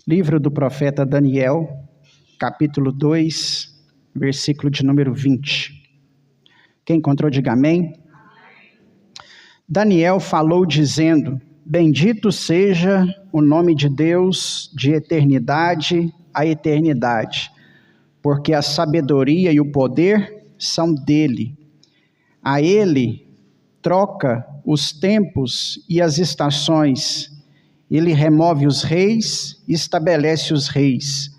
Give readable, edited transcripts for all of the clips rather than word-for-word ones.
Livro do profeta Daniel, capítulo 2, versículo de número 20. Quem encontrou, diga amém. Daniel falou dizendo: bendito seja o nome de Deus de eternidade a eternidade, porque a sabedoria e o poder são dele. A ele troca os tempos e as estações. Ele remove os reis e estabelece os reis.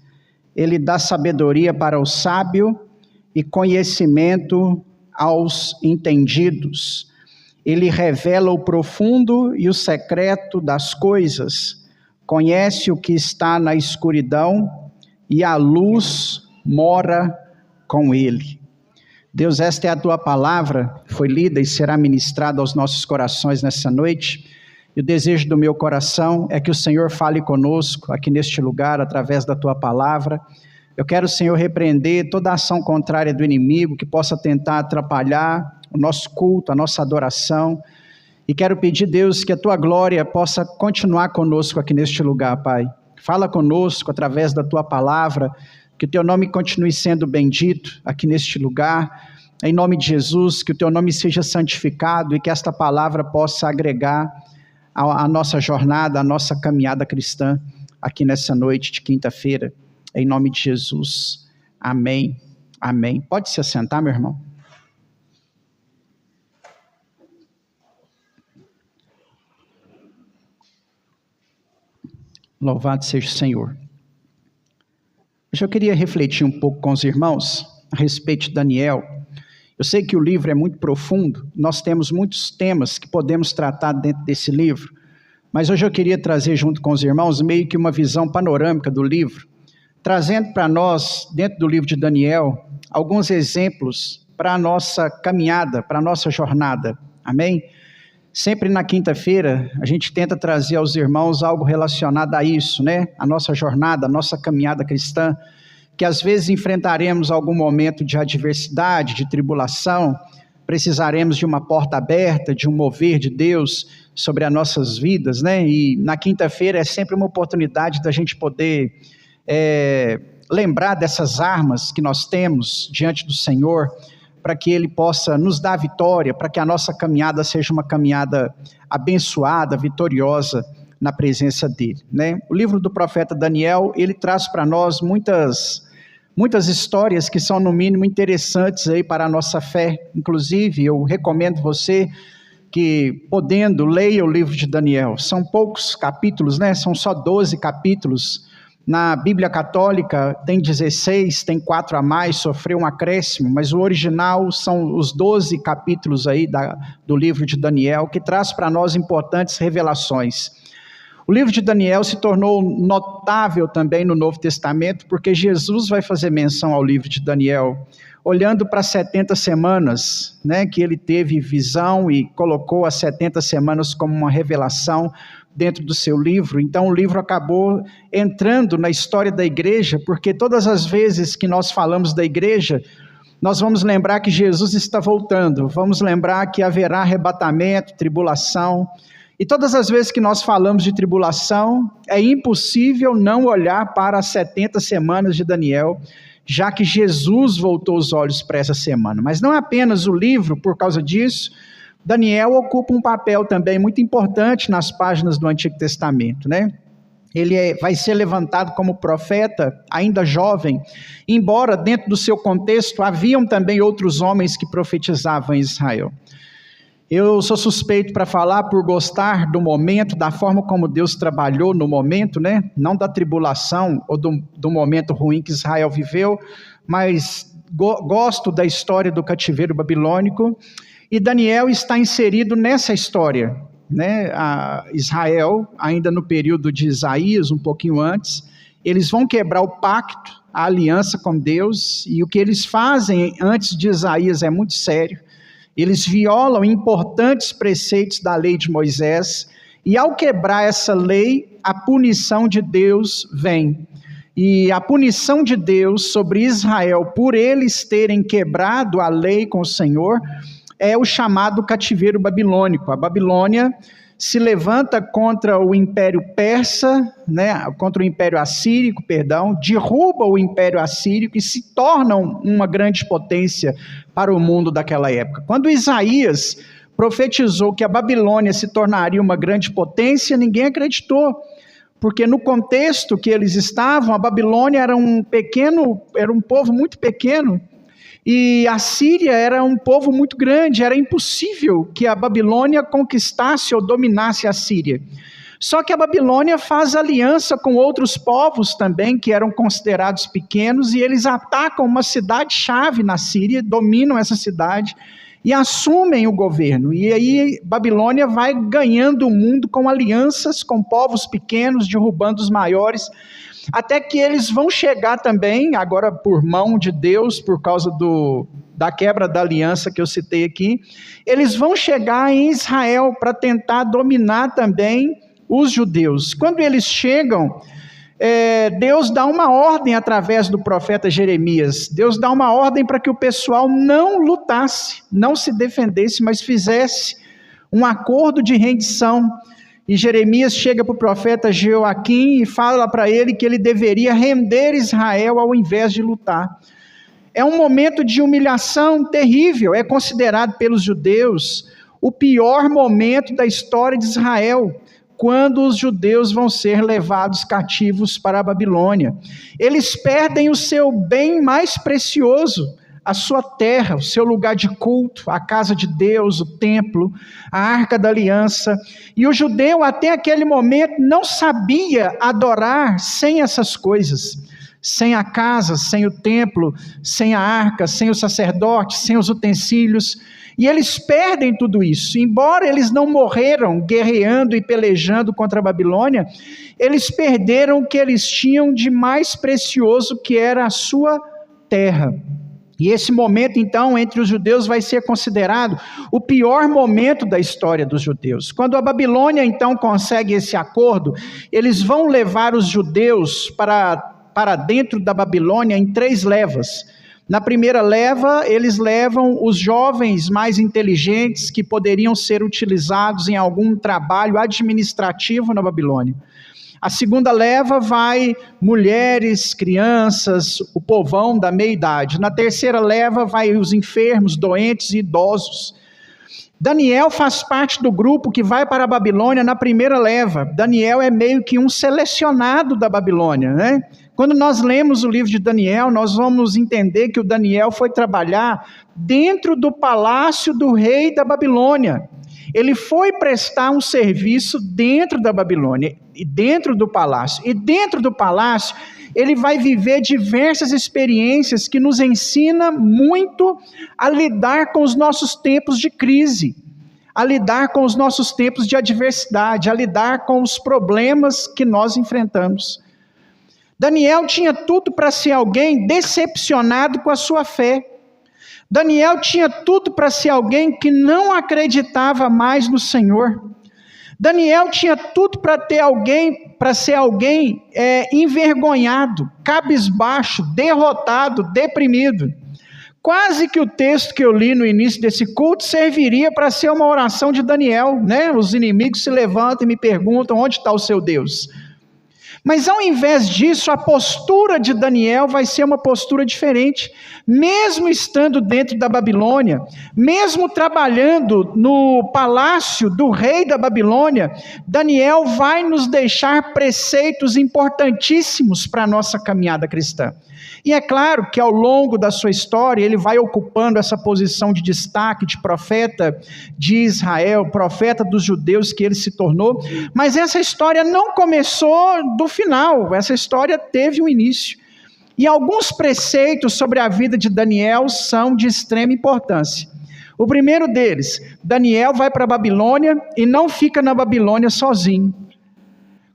Ele dá sabedoria para o sábio e conhecimento aos entendidos. Ele revela o profundo e o secreto das coisas. Conhece o que está na escuridão e a luz mora com ele. Deus, esta é a tua palavra, foi lida e será ministrada aos nossos corações nessa noite. E o desejo do meu coração é que o Senhor fale conosco aqui neste lugar, através da tua palavra. Eu quero, Senhor, repreender toda ação contrária do inimigo que possa tentar atrapalhar o nosso culto, a nossa adoração. E quero pedir, Deus, que a tua glória possa continuar conosco aqui neste lugar, Pai. Fala conosco através da tua palavra, que o teu nome continue sendo bendito aqui neste lugar. Em nome de Jesus, que o teu nome seja santificado e que esta palavra possa agregar a nossa jornada, a nossa caminhada cristã aqui nessa noite de quinta-feira, em nome de Jesus, amém, amém. Pode se assentar, meu irmão. Louvado seja o Senhor. Hoje eu queria refletir um pouco com os irmãos a respeito de Daniel. Eu sei que o livro é muito profundo, nós temos muitos temas que podemos tratar dentro desse livro, mas hoje eu queria trazer junto com os irmãos meio que uma visão panorâmica do livro, trazendo para nós, dentro do livro de Daniel, alguns exemplos para a nossa caminhada, para a nossa jornada, amém? Sempre na quinta-feira a gente tenta trazer aos irmãos algo relacionado a isso, né? A nossa jornada, a nossa caminhada cristã, que às vezes enfrentaremos algum momento de adversidade, de tribulação, precisaremos de uma porta aberta, de um mover de Deus sobre as nossas vidas, né? E na quinta-feira é sempre uma oportunidade da gente poder lembrar dessas armas que nós temos diante do Senhor, para que Ele possa nos dar vitória, para que a nossa caminhada seja uma caminhada abençoada, vitoriosa na presença dEle, né? O livro do profeta Daniel, ele traz para nós muitas histórias que são no mínimo interessantes aí para a nossa fé. Inclusive eu recomendo você que, podendo, leia o livro de Daniel. São poucos capítulos, né? São só 12 capítulos. Na Bíblia Católica tem 16, tem 4 a mais, sofreu um acréscimo, mas o original são os 12 capítulos aí do livro de Daniel, que traz para nós importantes revelações. O livro de Daniel se tornou notável também no Novo Testamento, porque Jesus vai fazer menção ao livro de Daniel, olhando para as 70 semanas, né, que ele teve visão e colocou as 70 semanas como uma revelação dentro do seu livro. Então o livro acabou entrando na história da igreja, porque todas as vezes que nós falamos da igreja, nós vamos lembrar que Jesus está voltando, vamos lembrar que haverá arrebatamento, tribulação. E todas as vezes que nós falamos de tribulação, é impossível não olhar para as 70 semanas de Daniel, já que Jesus voltou os olhos para essa semana. Mas não apenas o livro, por causa disso, Daniel ocupa um papel também muito importante nas páginas do Antigo Testamento, né? Ele vai ser levantado como profeta, ainda jovem, embora dentro do seu contexto haviam também outros homens que profetizavam em Israel. Eu sou suspeito para falar por gostar do momento, da forma como Deus trabalhou no momento, né? Não da tribulação ou do momento ruim que Israel viveu, mas gosto da história do cativeiro babilônico, e Daniel está inserido nessa história, né? Israel, ainda no período de Isaías, um pouquinho antes, eles vão quebrar o pacto, a aliança com Deus, e o que eles fazem antes de Isaías é muito sério. Eles violam importantes preceitos da lei de Moisés, e ao quebrar essa lei, a punição de Deus vem. E a punição de Deus sobre Israel, por eles terem quebrado a lei com o Senhor, é o chamado cativeiro babilônico. A Babilônia se levanta contra o Império Persa, né, contra o Império Assírico, perdão, derruba o Império Assírico e se tornam uma grande potência para o mundo daquela época. Quando Isaías profetizou que a Babilônia se tornaria uma grande potência, ninguém acreditou, porque no contexto que eles estavam, a Babilônia era um povo muito pequeno, e a Síria era um povo muito grande, era impossível que a Babilônia conquistasse ou dominasse a Síria. Só que a Babilônia faz aliança com outros povos também, que eram considerados pequenos, e eles atacam uma cidade-chave na Síria, dominam essa cidade e assumem o governo. E aí Babilônia vai ganhando o mundo com alianças com povos pequenos, derrubando os maiores, até que eles vão chegar também, agora por mão de Deus, por causa da quebra da aliança que eu citei aqui, eles vão chegar em Israel para tentar dominar também os judeus. Quando eles chegam, Deus dá uma ordem através do profeta Jeremias. Deus dá uma ordem para que o pessoal não lutasse, não se defendesse, mas fizesse um acordo de rendição. E Jeremias chega para o profeta Joaquim e fala para ele que ele deveria render Israel ao invés de lutar. É um momento de humilhação terrível, é considerado pelos judeus o pior momento da história de Israel, quando os judeus vão ser levados cativos para a Babilônia. Eles perdem o seu bem mais precioso, a sua terra, o seu lugar de culto, a casa de Deus, o templo, a arca da aliança. E o judeu até aquele momento não sabia adorar sem essas coisas, sem a casa, sem o templo, sem a arca, sem os sacerdotes, sem os utensílios. E eles perdem tudo isso. Embora eles não morreram guerreando e pelejando contra a Babilônia, eles perderam o que eles tinham de mais precioso, que era a sua terra. E esse momento, então, entre os judeus vai ser considerado o pior momento da história dos judeus. Quando a Babilônia, então, consegue esse acordo, eles vão levar os judeus para dentro da Babilônia em 3 levas. Na primeira leva, eles levam os jovens mais inteligentes que poderiam ser utilizados em algum trabalho administrativo na Babilônia. A segunda leva vai mulheres, crianças, o povão da meia-idade. Na terceira leva vai os enfermos, doentes e idosos. Daniel faz parte do grupo que vai para a Babilônia na primeira leva. Daniel é meio que um selecionado da Babilônia, né? Quando nós lemos o livro de Daniel, nós vamos entender que o Daniel foi trabalhar dentro do palácio do rei da Babilônia. Ele foi prestar um serviço dentro da Babilônia, e dentro do palácio. E dentro do palácio, ele vai viver diversas experiências que nos ensinam muito a lidar com os nossos tempos de crise, a lidar com os nossos tempos de adversidade, a lidar com os problemas que nós enfrentamos. Daniel tinha tudo para ser alguém decepcionado com a sua fé. Daniel tinha tudo para ser alguém que não acreditava mais no Senhor. Daniel tinha tudo para ser alguém envergonhado, cabisbaixo, derrotado, deprimido. Quase que o texto que eu li no início desse culto serviria para ser uma oração de Daniel, né? Os inimigos se levantam e me perguntam: onde está o seu Deus? Mas ao invés disso, a postura de Daniel vai ser uma postura diferente. Mesmo estando dentro da Babilônia, mesmo trabalhando no palácio do rei da Babilônia, Daniel vai nos deixar preceitos importantíssimos para a nossa caminhada cristã. E é claro que ao longo da sua história, ele vai ocupando essa posição de destaque de profeta de Israel, profeta dos judeus que ele se tornou, mas essa história não começou do final, essa história teve um início. E alguns preceitos sobre a vida de Daniel são de extrema importância. O primeiro deles, Daniel vai para a Babilônia e não fica na Babilônia sozinho.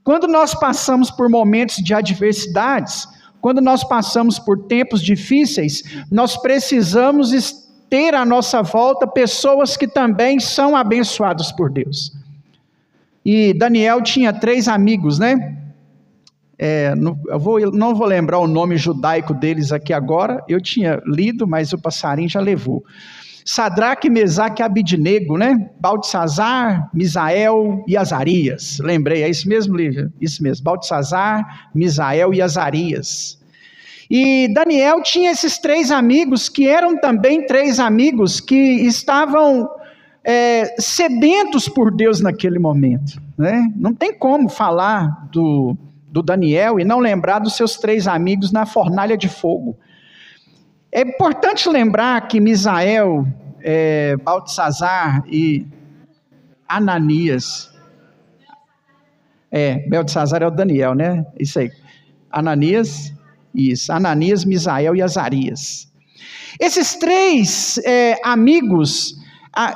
Quando nós passamos por momentos de adversidades, quando nós passamos por tempos difíceis, nós precisamos ter à nossa volta pessoas que também são abençoadas por Deus. E Daniel tinha 3 amigos, né? Eu não vou lembrar o nome judaico deles aqui agora, eu tinha lido, mas o passarinho já levou. Sadraque, Mesaque e Abidnego, né? Baltesazar, Misael e Azarias. Lembrei, é esse mesmo livro? Isso mesmo, Baltesazar, Misael e Azarias. E Daniel tinha esses 3 amigos, que eram também 3 amigos que estavam sedentos por Deus naquele momento, né? Não tem como falar do Daniel e não lembrar dos seus 3 amigos na fornalha de fogo. É importante lembrar que Misael, Baltesazar e Ananias, Beltesazar é o Daniel, né? Isso aí. Ananias, Misael e Azarias. Esses 3 amigos,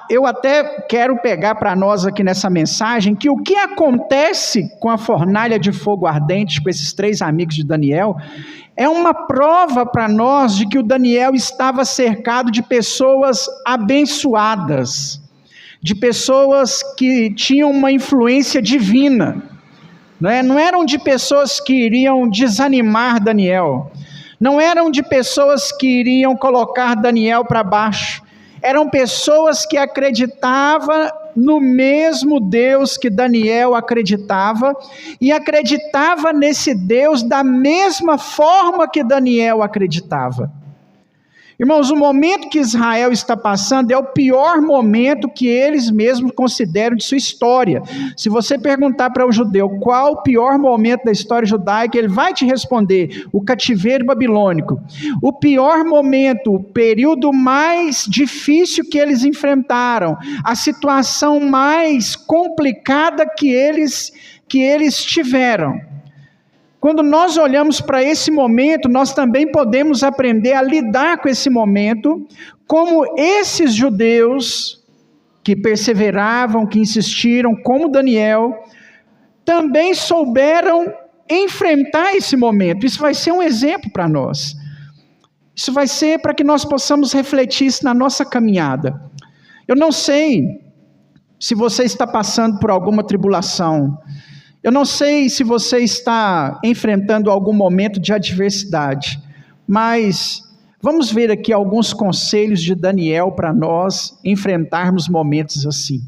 eu até quero pegar para nós aqui nessa mensagem, que o que acontece com a fornalha de fogo ardente, com esses 3 amigos de Daniel, é uma prova para nós de que o Daniel estava cercado de pessoas abençoadas, de pessoas que tinham uma influência divina, não eram de pessoas que iriam desanimar Daniel, não eram de pessoas que iriam colocar Daniel para baixo, eram pessoas que acreditavam no mesmo Deus que Daniel acreditava, e acreditava nesse Deus da mesma forma que Daniel acreditava. Irmãos, o momento que Israel está passando é o pior momento que eles mesmos consideram de sua história. Se você perguntar para o judeu qual o pior momento da história judaica, ele vai te responder: o cativeiro babilônico. O pior momento, o período mais difícil que eles enfrentaram, a situação mais complicada que eles tiveram. Quando nós olhamos para esse momento, nós também podemos aprender a lidar com esse momento, como esses judeus que perseveravam, que insistiram, como Daniel, também souberam enfrentar esse momento. Isso vai ser um exemplo para nós. Isso vai ser para que nós possamos refletir isso na nossa caminhada. Eu não sei se você está passando por alguma tribulação. Eu não sei se você está enfrentando algum momento de adversidade, mas vamos ver aqui alguns conselhos de Daniel para nós enfrentarmos momentos assim.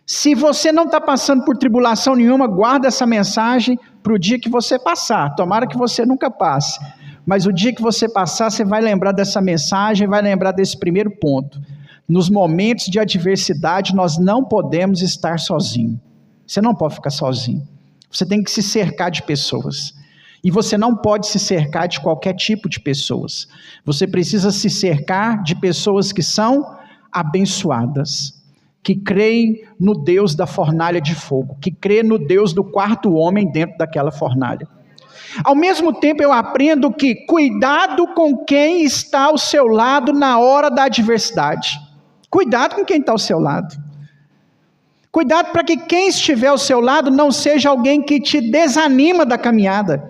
Se você não está passando por tribulação nenhuma, guarda essa mensagem para o dia que você passar. Tomara que você nunca passe, mas o dia que você passar, você vai lembrar dessa mensagem, vai lembrar desse primeiro ponto. Nos momentos de adversidade, nós não podemos estar sozinhos. Você não pode ficar sozinho. Você tem que se cercar de pessoas. E você não pode se cercar de qualquer tipo de pessoas. Você precisa se cercar de pessoas que são abençoadas, que creem no Deus da fornalha de fogo, que creem no Deus do 4º homem dentro daquela fornalha. Ao mesmo tempo eu aprendo que cuidado com quem está ao seu lado na hora da adversidade. Cuidado com quem está ao seu lado. Cuidado para que quem estiver ao seu lado não seja alguém que te desanima da caminhada,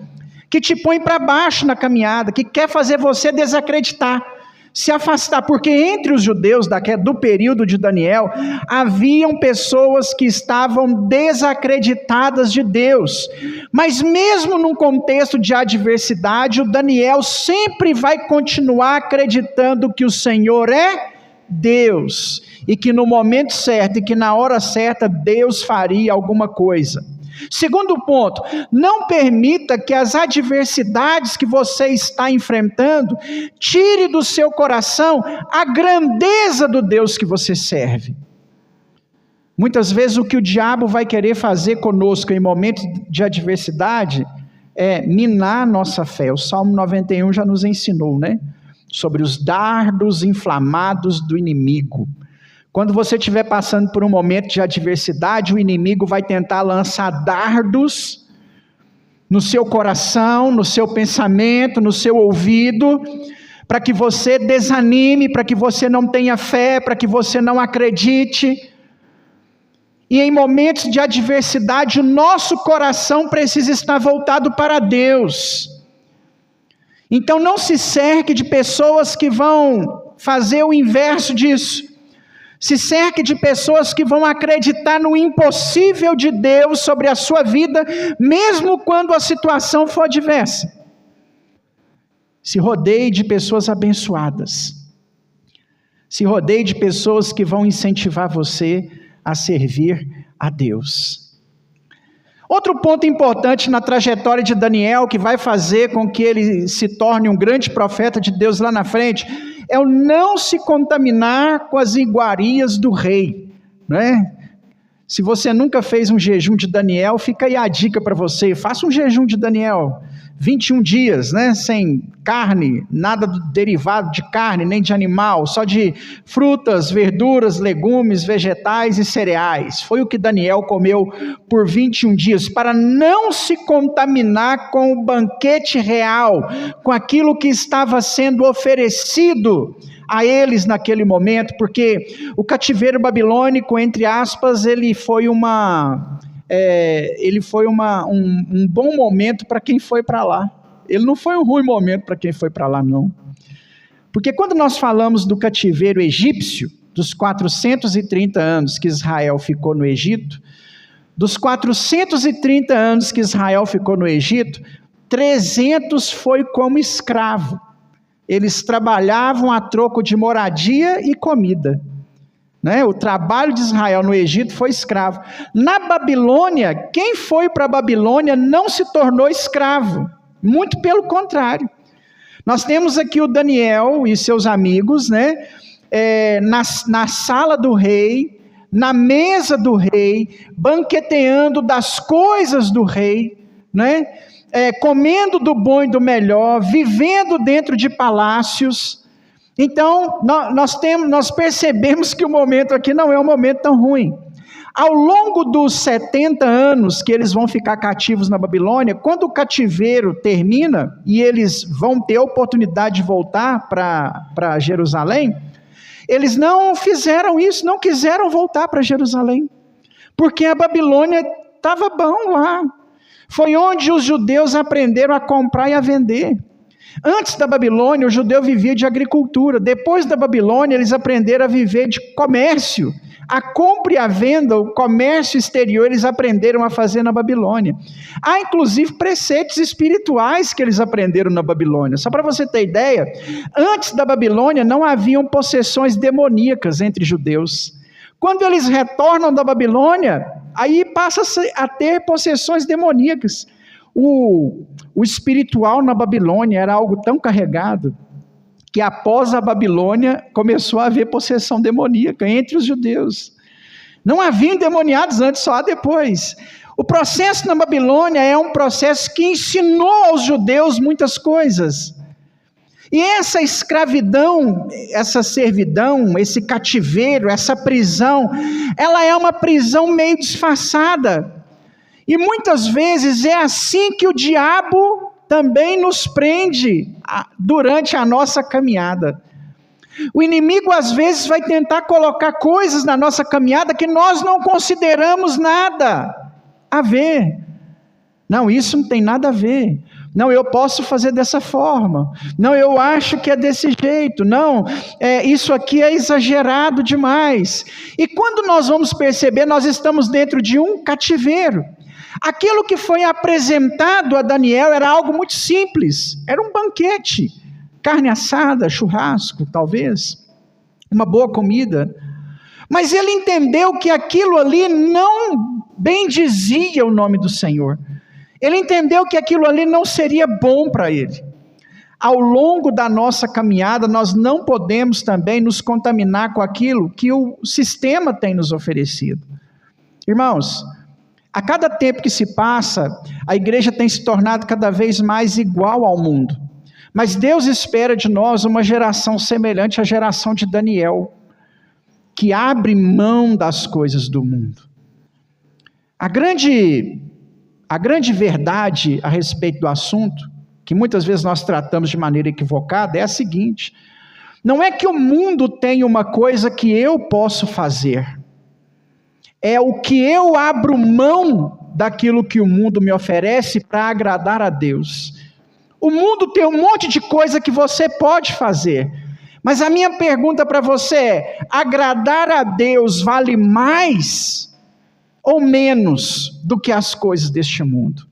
que te põe para baixo na caminhada, que quer fazer você desacreditar, se afastar, porque entre os judeus do período de Daniel, haviam pessoas que estavam desacreditadas de Deus, mas mesmo num contexto de adversidade, o Daniel sempre vai continuar acreditando que o Senhor é Deus, e que no momento certo, e que na hora certa, Deus faria alguma coisa. Segundo ponto, não permita que as adversidades que você está enfrentando, tire do seu coração a grandeza do Deus que você serve. Muitas vezes o que o diabo vai querer fazer conosco em momentos de adversidade, é minar nossa fé. O Salmo 91 já nos ensinou, né? Sobre os dardos inflamados do inimigo. Quando você estiver passando por um momento de adversidade, o inimigo vai tentar lançar dardos no seu coração, no seu pensamento, no seu ouvido, para que você desanime, para que você não tenha fé, para que você não acredite. E em momentos de adversidade, o nosso coração precisa estar voltado para Deus. Então não se cerque de pessoas que vão fazer o inverso disso. Se cerque de pessoas que vão acreditar no impossível de Deus sobre a sua vida, mesmo quando a situação for adversa. Se rodeie de pessoas abençoadas. Se rodeie de pessoas que vão incentivar você a servir a Deus. Outro ponto importante na trajetória de Daniel, que vai fazer com que ele se torne um grande profeta de Deus lá na frente, é o não se contaminar com as iguarias do rei, não é? Se você nunca fez um jejum de Daniel, fica aí a dica para você, faça um jejum de Daniel, 21 dias, né? Sem carne, nada derivado de carne, nem de animal, só de frutas, verduras, legumes, vegetais e cereais. Foi o que Daniel comeu por 21 dias, para não se contaminar com o banquete real, com aquilo que estava sendo oferecido a eles naquele momento, porque o cativeiro babilônico, entre aspas, ele foi um bom momento para quem foi para lá. Ele não foi um ruim momento para quem foi para lá, não. Porque quando nós falamos do cativeiro egípcio, dos 430 anos que Israel ficou no Egito, dos 430 anos que Israel ficou no Egito, 300 foi como escravo. Eles trabalhavam a troco de moradia e comida, né? O trabalho de Israel no Egito foi escravo. Na Babilônia, quem foi para a Babilônia não se tornou escravo, muito pelo contrário. Nós temos aqui o Daniel e seus amigos, né? Na sala do rei, na mesa do rei, banqueteando das coisas do rei, né? Comendo do bom e do melhor, vivendo dentro de palácios. Então, nós percebemos que o momento aqui não é um momento tão ruim. Ao longo dos 70 anos que eles vão ficar cativos na Babilônia, quando o cativeiro termina e eles vão ter a oportunidade de voltar para Jerusalém, eles não fizeram isso, não quiseram voltar para Jerusalém, porque a Babilônia estava bom lá. Foi onde os judeus aprenderam a comprar e a vender. Antes da Babilônia, o judeu vivia de agricultura. Depois da Babilônia, eles aprenderam a viver de comércio. A compra e a venda, o comércio exterior, eles aprenderam a fazer na Babilônia. Há, inclusive, preceitos espirituais que eles aprenderam na Babilônia. Só para você ter ideia, antes da Babilônia não haviam possessões demoníacas entre judeus. Quando eles retornam da Babilônia, aí passa a ter possessões demoníacas. O espiritual na Babilônia era algo tão carregado, que após a Babilônia começou a haver possessão demoníaca entre os judeus. Não haviam endemoniados antes, só depois. O processo na Babilônia é um processo que ensinou aos judeus muitas coisas. E essa escravidão, essa servidão, esse cativeiro, essa prisão, ela é uma prisão meio disfarçada. E muitas vezes é assim que o diabo também nos prende durante a nossa caminhada. O inimigo às vezes vai tentar colocar coisas na nossa caminhada que nós não consideramos nada a ver. Não, isso não tem nada a ver. Não, eu posso fazer dessa forma. Não, eu acho que é desse jeito. Não, isso aqui é exagerado demais. E quando nós vamos perceber, nós estamos dentro de um cativeiro. Aquilo que foi apresentado a Daniel era algo muito simples. Era um banquete, carne assada, churrasco, talvez, uma boa comida. Mas ele entendeu que aquilo ali não bendizia o nome do Senhor. Ele entendeu que aquilo ali não seria bom para ele. Ao longo da nossa caminhada, nós não podemos também nos contaminar com aquilo que o sistema tem nos oferecido. Irmãos, a cada tempo que se passa, a igreja tem se tornado cada vez mais igual ao mundo. Mas Deus espera de nós uma geração semelhante à geração de Daniel, que abre mão das coisas do mundo. A grande verdade a respeito do assunto, que muitas vezes nós tratamos de maneira equivocada, é a seguinte: não é que o mundo tem uma coisa que eu posso fazer, é o que eu abro mão daquilo que o mundo me oferece para agradar a Deus. O mundo tem um monte de coisa que você pode fazer, mas a minha pergunta para você é: agradar a Deus vale mais ou menos do que as coisas deste mundo?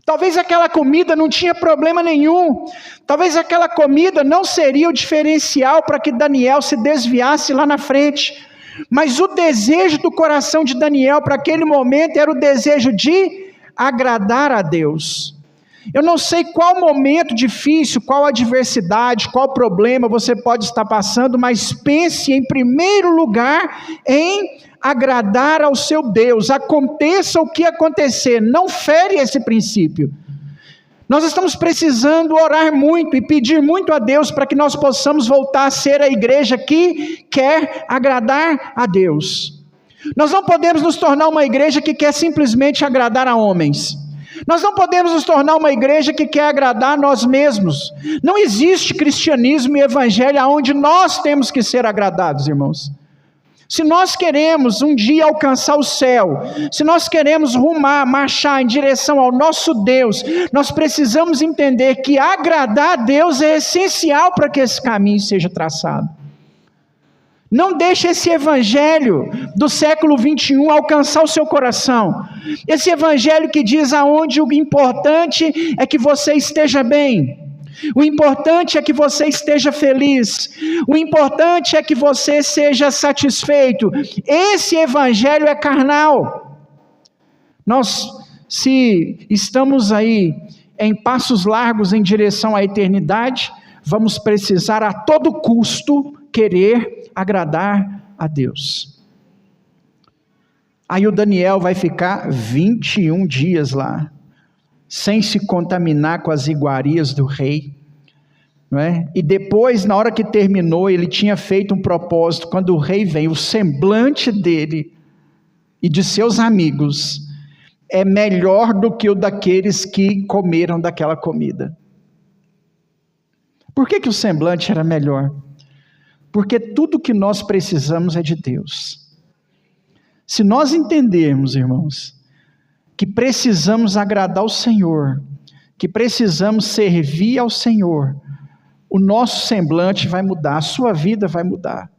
Talvez aquela comida não tinha problema nenhum. Talvez aquela comida não seria o diferencial para que Daniel se desviasse lá na frente. Mas o desejo do coração de Daniel para aquele momento era o desejo de agradar a Deus. Eu não sei qual momento difícil, qual adversidade, qual problema você pode estar passando, mas pense em primeiro lugar em agradar ao seu Deus. Aconteça o que acontecer, não fere esse princípio. Nós estamos precisando orar muito e pedir muito a Deus para que nós possamos voltar a ser a igreja que quer agradar a Deus. Nós não podemos nos tornar uma igreja que quer simplesmente agradar a homens. Nós não podemos nos tornar uma igreja que quer agradar a nós mesmos. Não existe cristianismo e evangelho onde nós temos que ser agradados, irmãos. Se nós queremos um dia alcançar o céu, se nós queremos marchar em direção ao nosso Deus, nós precisamos entender que agradar a Deus é essencial para que esse caminho seja traçado. Não deixe esse evangelho do século 21 alcançar o seu coração. Esse evangelho que diz aonde o importante é que você esteja bem. O importante é que você esteja feliz. O importante é que você seja satisfeito. Esse evangelho é carnal. Nós, se estamos aí em passos largos em direção à eternidade, vamos precisar a todo custo querer agradar a Deus. Aí o Daniel vai ficar 21 dias lá, sem se contaminar com as iguarias do rei, não é? E depois, na hora que terminou, ele tinha feito um propósito. Quando o rei vem, o semblante dele e de seus amigos é melhor do que o daqueles que comeram daquela comida. Por que o semblante era melhor? Porque tudo que nós precisamos é de Deus. Se nós entendermos, irmãos, que precisamos agradar ao Senhor, que precisamos servir ao Senhor, o nosso semblante vai mudar, a sua vida vai mudar.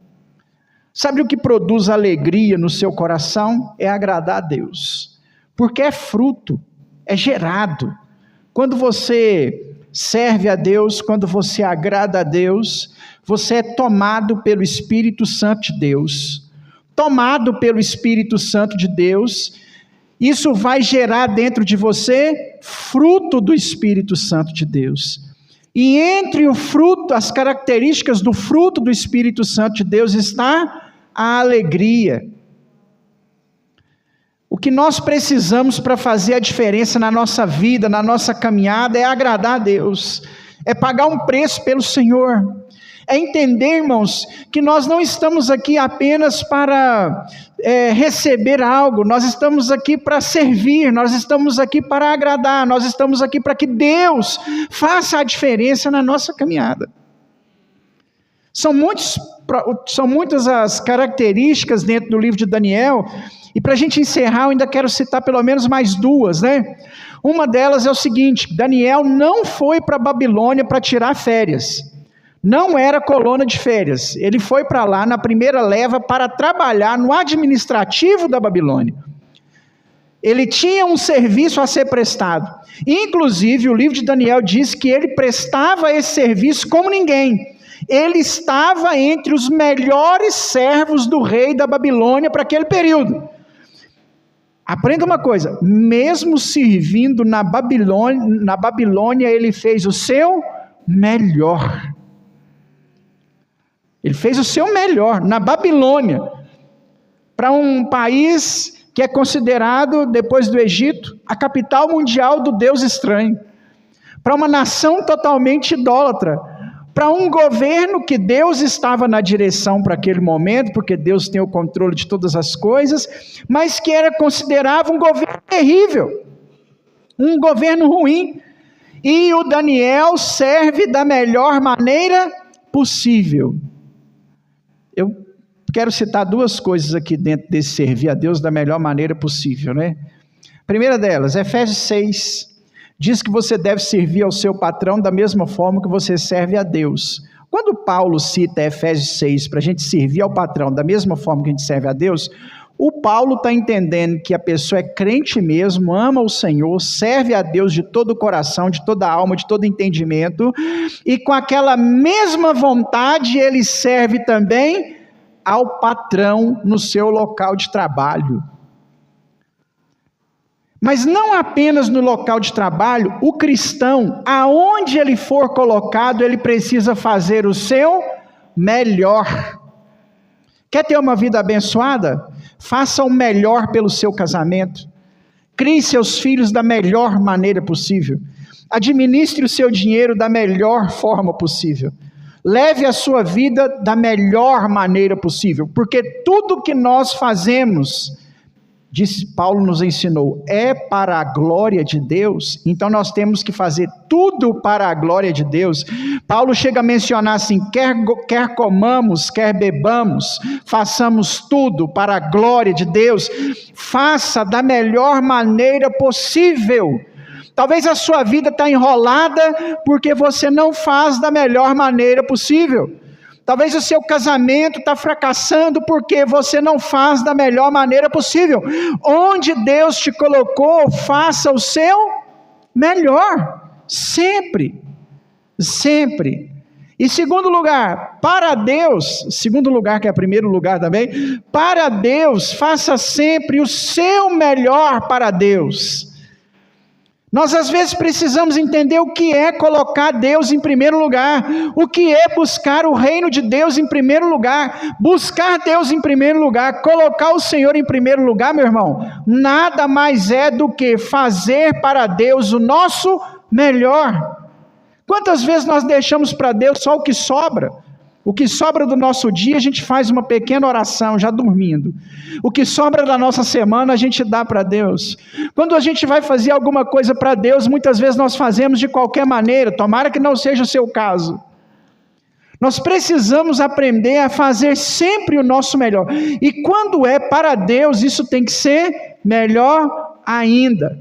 Sabe o que produz alegria no seu coração? É agradar a Deus, porque é fruto, é gerado. Quando você serve a Deus, quando você agrada a Deus, você é tomado pelo Espírito Santo de Deus. Tomado pelo Espírito Santo de Deus, isso vai gerar dentro de você fruto do Espírito Santo de Deus. E entre o fruto, as características do fruto do Espírito Santo de Deus está a alegria. O que nós precisamos para fazer a diferença na nossa vida, na nossa caminhada, é agradar a Deus, é pagar um preço pelo Senhor. É entender, irmãos, que nós não estamos aqui apenas para receber algo, nós estamos aqui para servir, nós estamos aqui para agradar, nós estamos aqui para que Deus faça a diferença na nossa caminhada. São muitas as características dentro do livro de Daniel, e para a gente encerrar, eu ainda quero citar pelo menos mais duas, né? Uma delas é o seguinte: Daniel não foi para a Babilônia para tirar férias. Não era colônia de férias, ele foi para lá na primeira leva para trabalhar no administrativo da Babilônia. Ele tinha um serviço a ser prestado, inclusive o livro de Daniel diz que ele prestava esse serviço como ninguém. Ele estava entre os melhores servos do rei da Babilônia para aquele período. Aprenda uma coisa, mesmo servindo na Babilônia, ele fez o seu melhor. Ele fez o seu melhor na Babilônia, para um país que é considerado, depois do Egito, a capital mundial do Deus estranho, para uma nação totalmente idólatra, para um governo que Deus estava na direção para aquele momento, porque Deus tem o controle de todas as coisas, mas que era considerado um governo terrível, um governo ruim, e o Daniel serve da melhor maneira possível. Eu quero citar duas coisas aqui dentro desse servir a Deus da melhor maneira possível, né? A primeira delas, Efésios 6, diz que você deve servir ao seu patrão da mesma forma que você serve a Deus. Quando Paulo cita Efésios 6 para a gente servir ao patrão da mesma forma que a gente serve a Deus, O Paulo está entendendo que a pessoa é crente mesmo, ama o Senhor, serve a Deus de todo o coração, de toda a alma, de todo entendimento, e com aquela mesma vontade ele serve também ao patrão no seu local de trabalho. Mas não apenas no local de trabalho, o cristão, aonde ele for colocado, ele precisa fazer o seu melhor. Quer ter uma vida abençoada? Faça o melhor pelo seu casamento. Crie seus filhos da melhor maneira possível. Administre o seu dinheiro da melhor forma possível. Leve a sua vida da melhor maneira possível, porque tudo que nós fazemos, disse Paulo, nos ensinou, é para a glória de Deus. Então nós temos que fazer tudo para a glória de Deus. Paulo chega a mencionar assim, quer comamos, quer bebamos, façamos tudo para a glória de Deus. Faça da melhor maneira possível. Talvez a sua vida está enrolada porque você não faz da melhor maneira possível. Talvez o seu casamento está fracassando porque você não faz da melhor maneira possível. Onde Deus te colocou, faça o seu melhor. Sempre. Sempre. E segundo lugar, para Deus, segundo lugar que é primeiro lugar também, para Deus, faça sempre o seu melhor para Deus. Nós às vezes precisamos entender o que é colocar Deus em primeiro lugar, o que é buscar o reino de Deus em primeiro lugar, buscar Deus em primeiro lugar, colocar o Senhor em primeiro lugar, meu irmão, nada mais é do que fazer para Deus o nosso melhor. Quantas vezes nós deixamos para Deus só o que sobra? O que sobra do nosso dia, a gente faz uma pequena oração, já dormindo. O que sobra da nossa semana, a gente dá para Deus. Quando a gente vai fazer alguma coisa para Deus, muitas vezes nós fazemos de qualquer maneira, tomara que não seja o seu caso. Nós precisamos aprender a fazer sempre o nosso melhor. E quando é para Deus, isso tem que ser melhor ainda.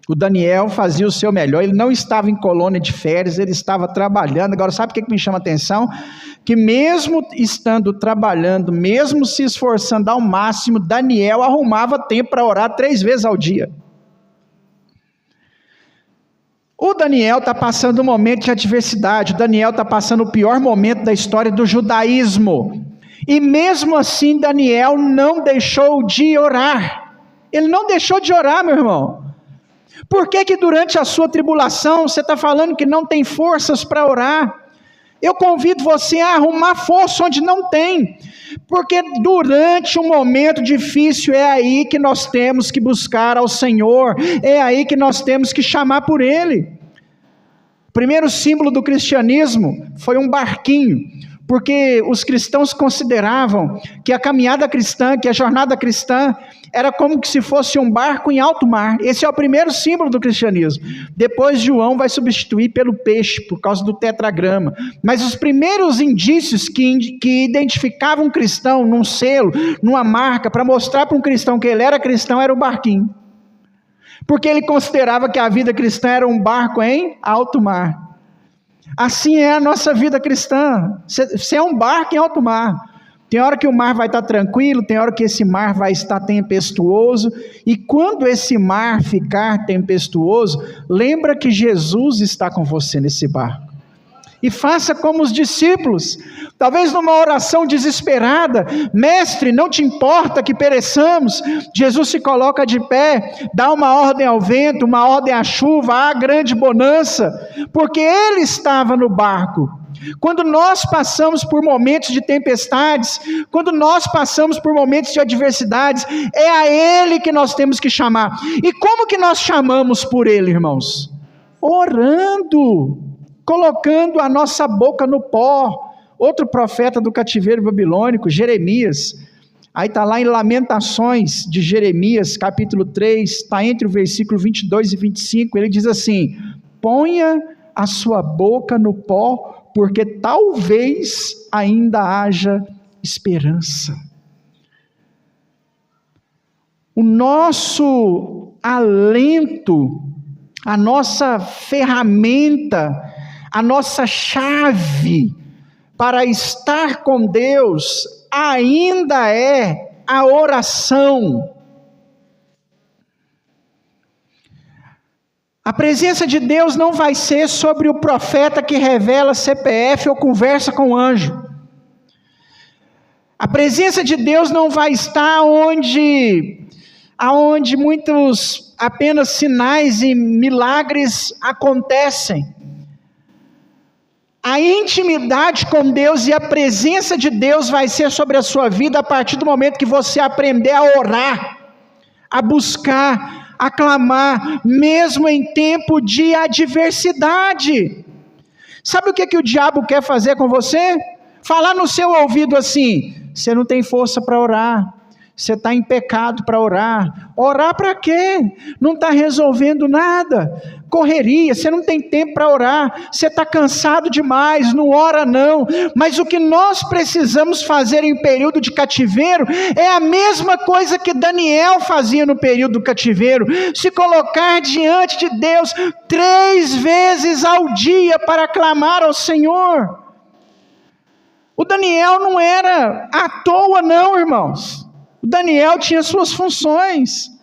O Daniel fazia o seu melhor, ele não estava em colônia de férias, ele estava trabalhando. Agora sabe o que me chama a atenção? Que mesmo estando trabalhando, mesmo se esforçando ao máximo, Daniel arrumava tempo para orar 3 vezes ao dia. O Daniel está passando um momento de adversidade, o Daniel está passando o pior momento da história do judaísmo. E mesmo assim Daniel não deixou de orar. Ele não deixou de orar, meu irmão. Por que durante a sua tribulação você está falando que não tem forças para orar? Eu convido você a arrumar força onde não tem, porque durante um momento difícil é aí que nós temos que buscar ao Senhor, é aí que nós temos que chamar por Ele. O primeiro símbolo do cristianismo foi um barquinho, porque os cristãos consideravam que a caminhada cristã, que a jornada cristã, era como que se fosse um barco em alto mar. Esse é o primeiro símbolo do cristianismo. Depois João vai substituir pelo peixe, por causa do tetragrama. Mas os primeiros indícios que identificavam um cristão num selo, numa marca, para mostrar para um cristão que ele era cristão, era o barquinho. Porque ele considerava que a vida cristã era um barco em alto mar. Assim é a nossa vida cristã. Você é um barco em alto mar. Tem hora que o mar vai estar tranquilo, tem hora que esse mar vai estar tempestuoso, e quando esse mar ficar tempestuoso, lembra que Jesus está com você nesse barco. E faça como os discípulos, talvez numa oração desesperada: mestre, não te importa que pereçamos? Jesus se coloca de pé, dá uma ordem ao vento, uma ordem à chuva, há grande bonança, porque Ele estava no barco. Quando nós passamos por momentos de tempestades, quando nós passamos por momentos de adversidades, é a Ele que nós temos que chamar. E como que nós chamamos por Ele, irmãos? Orando, colocando a nossa boca no pó. Outro profeta do cativeiro babilônico, Jeremias, aí está lá em Lamentações de Jeremias, capítulo 3, está entre o versículo 22 e 25, ele diz assim: ponha a sua boca no pó, porque talvez ainda haja esperança. O nosso alento, a nossa ferramenta, a nossa chave para estar com Deus ainda é a oração. A presença de Deus não vai ser sobre o profeta que revela CPF ou conversa com o anjo. A presença de Deus não vai estar onde muitos apenas sinais e milagres acontecem. A intimidade com Deus e a presença de Deus vai ser sobre a sua vida a partir do momento que você aprender a orar, a buscar, a clamar, mesmo em tempo de adversidade. Sabe o que o diabo quer fazer com você? Falar no seu ouvido assim: você não tem força para orar, você está em pecado para orar. Orar para quê? Não está resolvendo nada. Correria, você não tem tempo para orar, você está cansado demais, não ora não. Mas o que nós precisamos fazer em período de cativeiro é a mesma coisa que Daniel fazia no período do cativeiro: se colocar diante de Deus 3 vezes ao dia para clamar ao Senhor. O Daniel não era à toa não, irmãos. O Daniel tinha suas funções.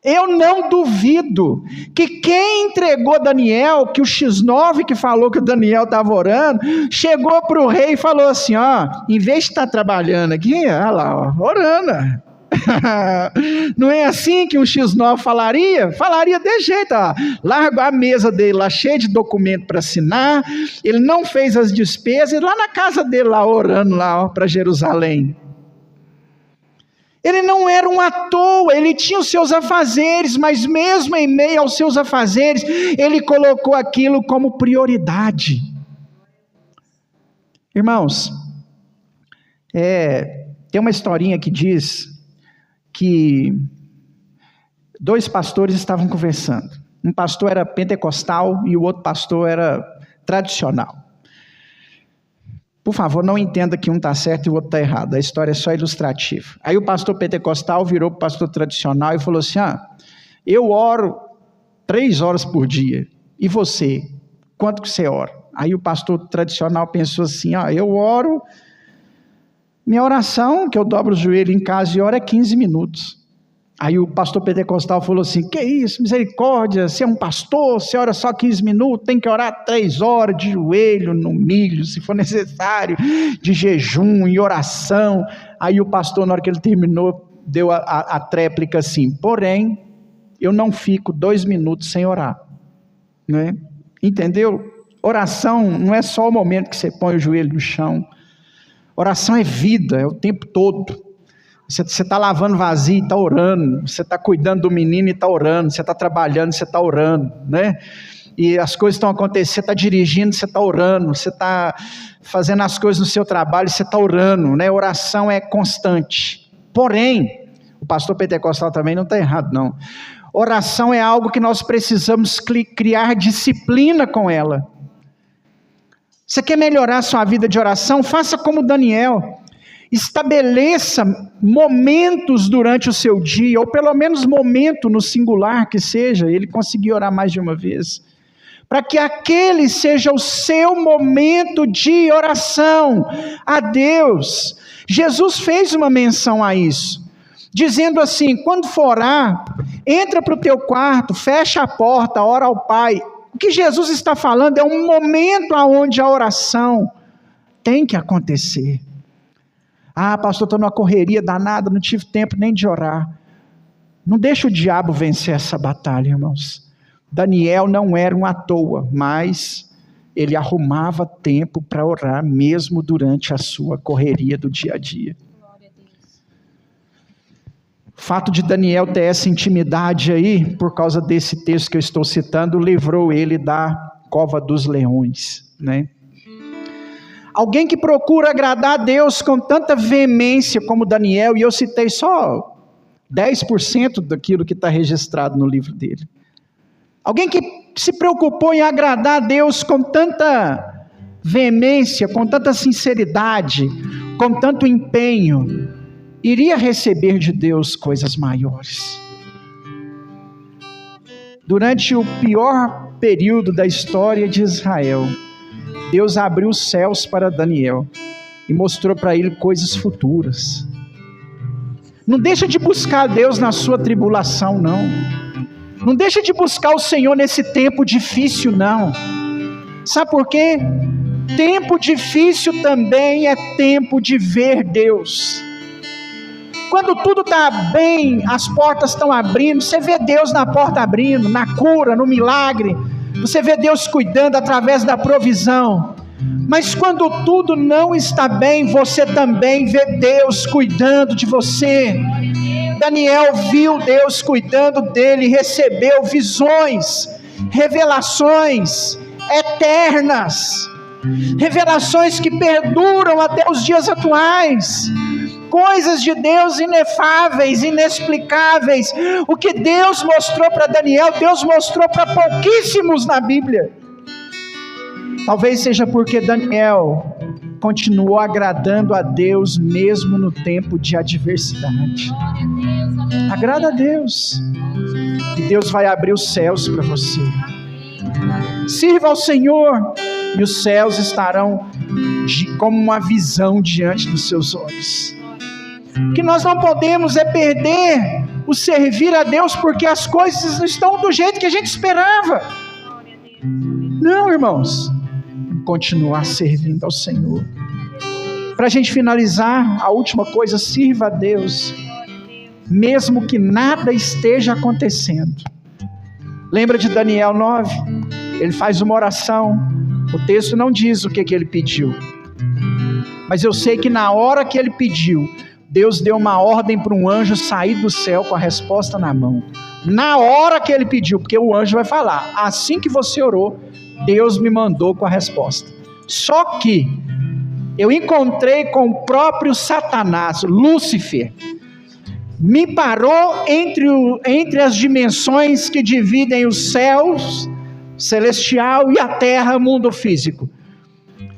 Eu não duvido que quem entregou Daniel, que o X9 que falou que o Daniel estava orando, chegou para o rei e falou assim: ó, em vez de estar trabalhando aqui, olha lá, ó, orando. Não é assim que um X9 falaria? Falaria de jeito, ó. Largou a mesa dele lá cheia de documento para assinar, ele não fez as despesas, lá na casa dele lá orando lá para Jerusalém. Ele não era um à toa, ele tinha os seus afazeres, mas mesmo em meio aos seus afazeres, ele colocou aquilo como prioridade. Irmãos, tem uma historinha que diz que 2 pastores estavam conversando. Um pastor era pentecostal e o outro pastor era tradicional. Por favor, não entenda que um está certo e o outro está errado. A história é só ilustrativa. Aí o pastor pentecostal virou para o pastor tradicional e falou assim: eu oro 3 horas por dia. E você? Quanto que você ora? Aí o pastor tradicional pensou assim: eu oro... Minha oração, que eu dobro o joelho em casa e oro, é 15 minutos. Aí o pastor pentecostal falou assim: que isso, misericórdia, você é um pastor, você ora só 15 minutos, tem que orar 3 horas de joelho, no milho, se for necessário, de jejum e oração. Aí o pastor, na hora que ele terminou, deu a tréplica assim: porém, eu não fico 2 minutos sem orar. Né? Entendeu? Oração não é só o momento que você põe o joelho no chão. Oração é vida, é o tempo todo. Você está lavando vasilha e está orando, você está cuidando do menino e está orando, você está trabalhando, você está orando, né? E as coisas estão acontecendo, você está dirigindo, você está orando, você está fazendo as coisas no seu trabalho, você está orando, né? Oração é constante. Porém, o pastor pentecostal também não está errado não. Oração é algo que nós precisamos criar disciplina com ela. Você quer melhorar a sua vida de oração? Faça como Daniel. Estabeleça momentos durante o seu dia, ou pelo menos momento no singular que seja, ele conseguir orar mais de uma vez, para que aquele seja o seu momento de oração a Deus. Jesus fez uma menção a isso, dizendo assim: quando for orar, entra para o teu quarto, fecha a porta, ora ao Pai. O que Jesus está falando é um momento onde a oração tem que acontecer. Pastor, estou numa correria danada, não tive tempo nem de orar. Não deixa o diabo vencer essa batalha, irmãos. Daniel não era um à toa, mas ele arrumava tempo para orar, mesmo durante a sua correria do dia a dia. O fato de Daniel ter essa intimidade aí, por causa desse texto que eu estou citando, livrou ele da cova dos leões, né? Alguém que procura agradar a Deus com tanta veemência como Daniel, e eu citei só 10% daquilo que está registrado no livro dele. Alguém que se preocupou em agradar a Deus com tanta veemência, com tanta sinceridade, com tanto empenho, iria receber de Deus coisas maiores. Durante o pior período da história de Israel, Deus abriu os céus para Daniel e mostrou para ele coisas futuras. Não deixa de buscar Deus na sua tribulação, não. Não deixa de buscar o Senhor nesse tempo difícil, não. Sabe por quê? Tempo difícil também é tempo de ver Deus. Quando tudo está bem, as portas estão abrindo, você vê Deus na porta abrindo, na cura, no milagre. Você vê Deus cuidando através da provisão. Mas quando tudo não está bem, você também vê Deus cuidando de você. Daniel viu Deus cuidando dele, recebeu visões, revelações eternas, revelações que perduram até os dias atuais, coisas de Deus inefáveis, inexplicáveis. O que Deus mostrou para Daniel, Deus mostrou para pouquíssimos na Bíblia. Talvez seja porque Daniel continuou agradando a Deus mesmo no tempo de adversidade. Agrada a Deus, e Deus vai abrir os céus para você. Sirva ao Senhor, e os céus estarão como uma visão diante dos seus olhos. O que nós não podemos é perder o servir a Deus, porque as coisas não estão do jeito que a gente esperava. Não, irmãos, continuar servindo ao Senhor. Para a gente finalizar, a última coisa: sirva a Deus, mesmo que nada esteja acontecendo. Lembra de Daniel 9? Ele faz uma oração. O texto não diz o que ele pediu, mas eu sei que na hora que ele pediu, Deus deu uma ordem para um anjo sair do céu com a resposta na mão. Na hora que ele pediu, porque o anjo vai falar: assim que você orou, Deus me mandou com a resposta. Só que eu encontrei com o próprio Satanás, Lúcifer. Me parou entre as dimensões que dividem os céus celestial e a terra, mundo físico.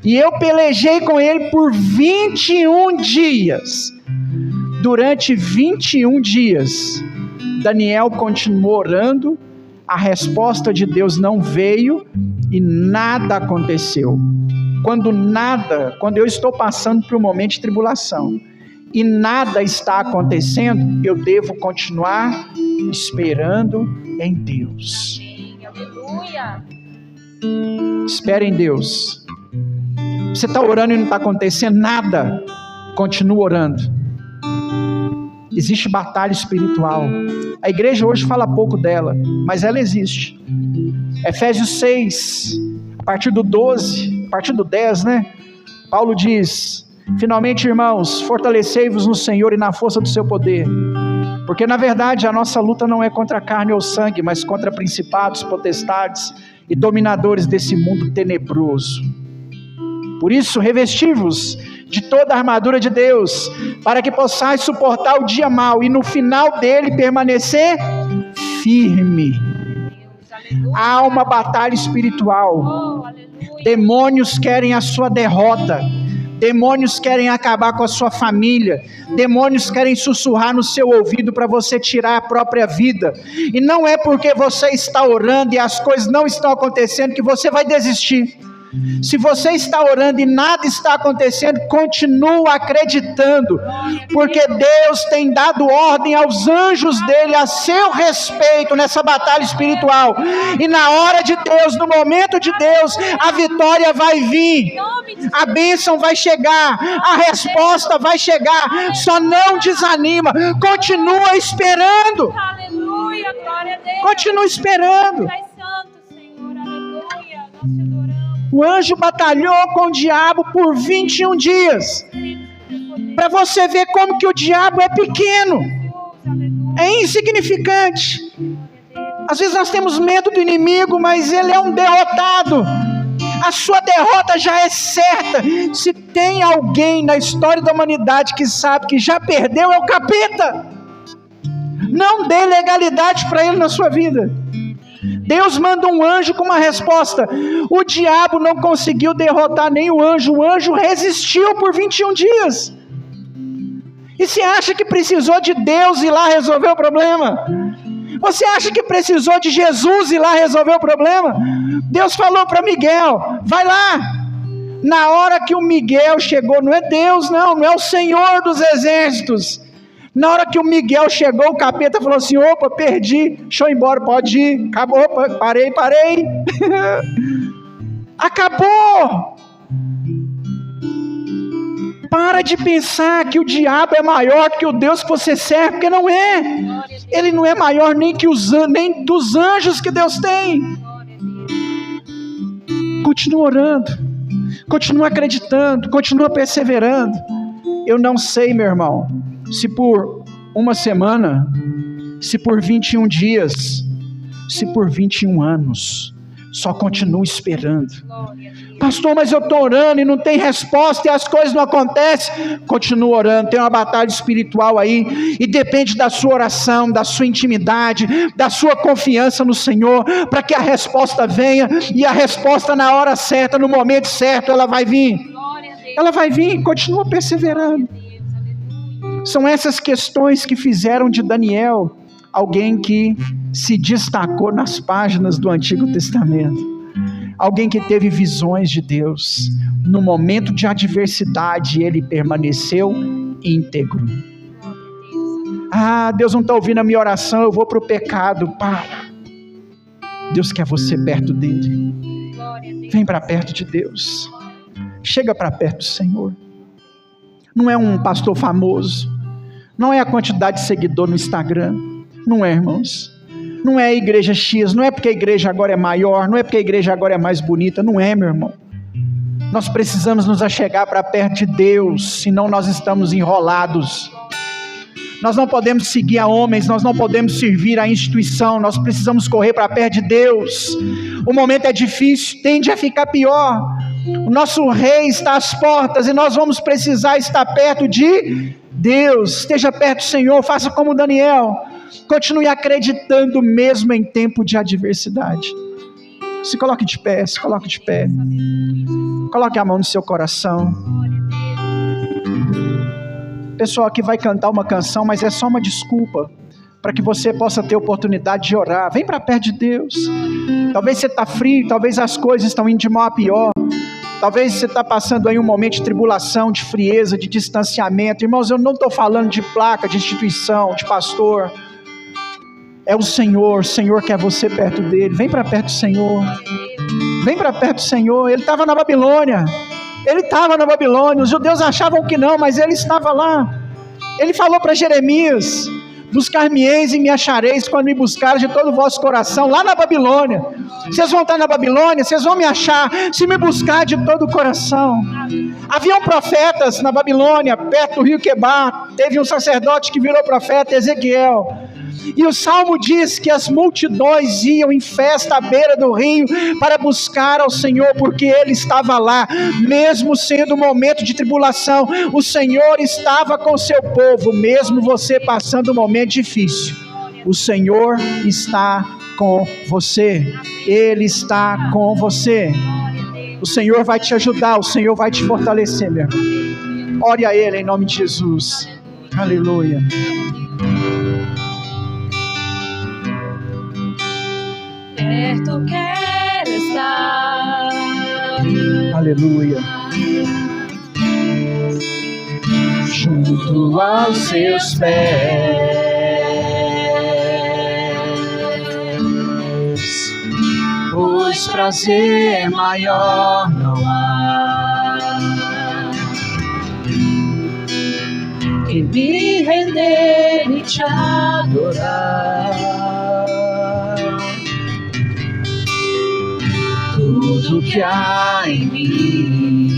E eu pelejei com ele por 21 dias. Durante 21 dias, Daniel continuou orando, a resposta de Deus não veio e nada aconteceu. Quando eu estou passando por um momento de tribulação e nada está acontecendo, eu devo continuar esperando em Deus. Aleluia. Espere em Deus. Você está orando e não está acontecendo nada, continua orando. Existe batalha espiritual. A igreja hoje fala pouco dela, mas ela existe. Efésios 6, a partir do 12, a partir do 10, Paulo diz: finalmente, irmãos, fortalecei-vos no Senhor e na força do seu poder, porque na verdade a nossa luta não é contra a carne ou sangue, mas contra principados, potestades e dominadores desse mundo tenebroso. Por isso, revesti-vos de toda a armadura de Deus, para que possais suportar o dia mau e no final dele permanecer firme. Há uma batalha espiritual. Demônios querem a sua derrota. Demônios querem acabar com a sua família. Demônios querem sussurrar no seu ouvido para você tirar a própria vida. E não é porque você está orando e as coisas não estão acontecendo que você vai desistir. Se você está orando e nada está acontecendo, continua acreditando, porque Deus tem dado ordem aos anjos dele a seu respeito nessa batalha espiritual, e na hora de Deus, no momento de Deus, a vitória vai vir, a bênção vai chegar, a resposta vai chegar. Só não desanima, continua esperando. Aleluia, glória a Deus. Continua esperando. Pai santo, Senhor, aleluia, nós te adoramos. O anjo batalhou com o diabo por 21 dias. Para você ver como que o diabo é pequeno, é insignificante. Às vezes nós temos medo do inimigo, mas ele é um derrotado. A sua derrota já é certa. Se tem alguém na história da humanidade que sabe que já perdeu, é o capeta. Não dê legalidade para ele na sua vida. Deus manda um anjo com uma resposta. O diabo não conseguiu derrotar nem o anjo resistiu por 21 dias. E você acha que precisou de Deus ir lá resolver o problema? Você acha que precisou de Jesus ir lá resolver o problema? Deus falou para Miguel: vai lá. Na hora que o Miguel chegou, não é Deus não é o Senhor dos exércitos. Na hora que o Miguel chegou, o capeta falou assim: opa, perdi, deixa eu ir embora, pode ir, acabou, opa, parei. Acabou. Para de pensar que o diabo é maior que o Deus que você serve, porque não é. Ele não é maior nem dos anjos que Deus tem. Continua orando, continua acreditando, continua perseverando. Eu não sei, meu irmão, se por uma semana, se por 21 dias, se por 21 anos, só continua esperando. Pastor, mas eu estou orando e não tem resposta e as coisas não acontecem. Continua orando, tem uma batalha espiritual aí, e depende da sua oração, da sua intimidade, da sua confiança no Senhor, para que a resposta venha, e a resposta na hora certa, no momento certo, ela vai vir. Ela vai vir, continua perseverando. São essas questões que fizeram de Daniel alguém que se destacou nas páginas do Antigo Testamento. Alguém que teve visões de Deus. No momento de adversidade, ele permaneceu íntegro. Ah, Deus não está ouvindo a minha oração, eu vou para o pecado. Para. Deus quer você perto dele. Vem para perto de Deus. Chega para perto do Senhor. Não é um pastor famoso. Não é a quantidade de seguidor no Instagram. Não é, irmãos. Não é a igreja X, não é porque a igreja agora é maior, não é porque a igreja agora é mais bonita, não é, meu irmão. Nós precisamos nos achegar para perto de Deus, senão nós estamos enrolados. Nós não podemos seguir a homens, nós não podemos servir a instituição, nós precisamos correr para perto de Deus. O momento é difícil, tende a ficar pior. O nosso rei está às portas e nós vamos precisar estar perto de Deus. Esteja perto do Senhor, faça como Daniel. Continue acreditando mesmo em tempo de adversidade. Se coloque de pé, se coloque de pé. Coloque a mão no seu coração. Pessoal, aqui vai cantar uma canção, mas é só uma desculpa para que você possa ter oportunidade de orar. Vem para perto de Deus. Talvez você está frio, talvez as coisas estão indo de mal a pior. Talvez você está passando aí um momento de tribulação, de frieza, de distanciamento. Irmãos, eu não estou falando de placa, de instituição, de pastor. É o Senhor quer você perto dele. Vem para perto do Senhor. Vem para perto do Senhor. Ele estava na Babilônia. Os judeus achavam que não, mas ele estava lá. Ele falou para Jeremias: buscar-me-eis e me achareis quando me buscares de todo o vosso coração. Lá na Babilônia. Vocês vão estar na Babilônia, vocês vão me achar se me buscar de todo o coração. Haviam profetas na Babilônia, perto do rio Quebar. Teve um sacerdote que virou profeta, Ezequiel. E o Salmo diz que as multidões iam em festa à beira do rio para buscar ao Senhor, porque Ele estava lá, mesmo sendo um momento de tribulação. O Senhor estava com o seu povo, mesmo você passando um momento difícil. O Senhor está com você. Ele está com você. O Senhor vai te ajudar, o Senhor vai te fortalecer, meu irmão. Ore a Ele em nome de Jesus. Aleluia. Perto quero estar. Aleluia. Junto aos seus pés, pois prazer maior não há que me render e te adorar. Tudo que há em mim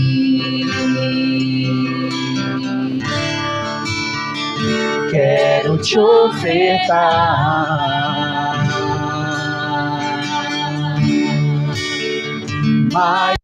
quero te ofertar, mas